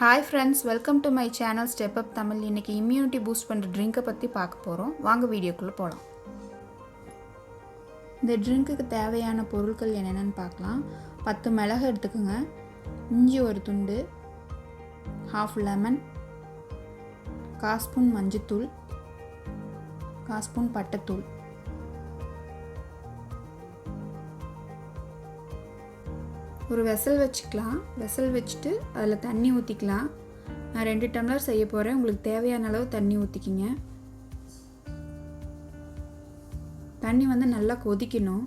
Hi friends, welcome to my channel Step Up Tamil. இன்னைக்கு immunity boost பண்ற ட்ரிங்கை பற்றி பார்க்க போகிறோம். வாங்க வீடியோக்குள்ளே போகலாம். இந்த ட்ரிங்க்குக்கு தேவையான பொருட்கள் என்னென்னு பார்க்கலாம். 10 மிளகு எடுத்துக்கோங்க, இஞ்சி ஒரு துண்டு, half லெமன், 1/4 ஸ்பூன் மஞ்சத்தூள், 1/4 ஸ்பூன் பட்டைத்தூள், ஒரு வெசல் வச்சுக்கலாம். வெசல் வச்சுட்டு அதில் தண்ணி ஊற்றிக்கலாம். நான் 2 டம்ளர் செய்ய போகிறேன். உங்களுக்கு தேவையான அளவு தண்ணி ஊற்றிக்கிங்க. தண்ணி வந்து நல்லா கொதிக்கணும்.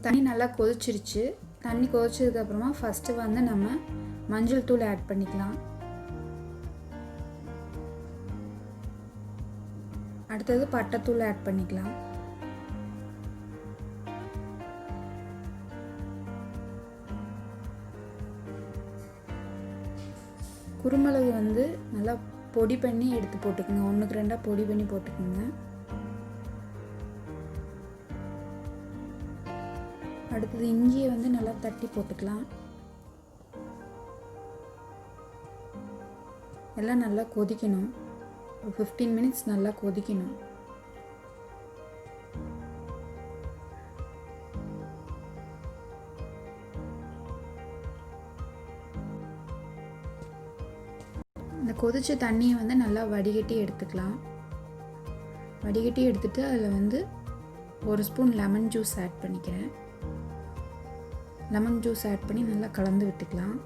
தண்ணி நல்லா கொதிச்சிருச்சு. தண்ணி கொதிச்சதுக்கப்புறமா ஃபஸ்ட்டு வந்து நம்ம மஞ்சள் தூள் ஆட் பண்ணிக்கலாம். அடுத்தது பட்டைத்தூள் ஆட் பண்ணிக்கலாம். குருமிளகு வந்து நல்லா பொடி பண்ணி எடுத்து போட்டுக்கோங்க. 1க்கு 2 பொடி பண்ணி போட்டுக்கோங்க. அடுத்தது இஞ்சியை வந்து நல்லா தட்டி போட்டுக்கலாம். எல்லாம் நல்லா கொதிக்கணும். 15 minutes நல்லா கொதிக்கணும். இந்த கொதிச்ச தண்ணியை வந்து நல்லா வடிகட்டி எடுத்துக்கலாம். வடிகட்டி எடுத்துட்டு அதில் வந்து 1 ஸ்பூன் லெமன் ஜூஸ் ஆட் பண்ணிக்கிறேன். லெமன் ஜூஸ் ஆட் பண்ணி நல்லா கலந்து விட்டுக்கலாம்.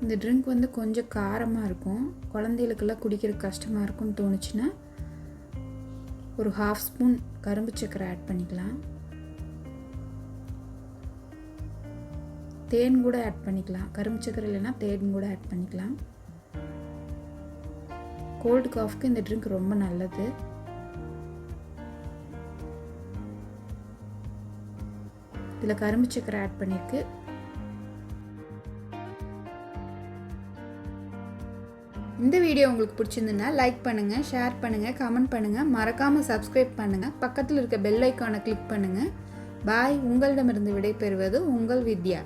இந்த ட்ரிங்க் வந்து கொஞ்சம் காரமாக இருக்கும். குழந்தைகளுக்கெல்லாம் குடிக்கிற கஷ்டமாக இருக்கும்னு தோணுச்சுன்னா ஒரு 1/2 ஸ்பூன் கரும்பு சர்க்கரை ஆட் பண்ணிக்கலாம். தேன் கூட ஆட் பண்ணிக்கலாம். கரும்பு சர்க்கரை இல்லைன்னா தேன் கூட ஆட் பண்ணிக்கலாம். கோல்டு காஃப்க்கு இந்த ட்ரிங்க் ரொம்ப நல்லது. இதில் கரும்பு சர்க்கரை ஆட் பண்ணியிருக்கு. இந்த வீடியோ உங்களுக்கு பிடிச்சிருந்துன்னா லைக் பண்ணுங்கள், ஷேர் பண்ணுங்கள், கமெண்ட் பண்ணுங்கள், மறக்காமல் சப்ஸ்கிரைப் பண்ணுங்கள், பக்கத்தில் இருக்க பெல் ஐக்கானை கிளிக் பண்ணுங்கள். பாய். உங்களிடமிருந்து விடைபெறுவது உங்கள் வித்யா.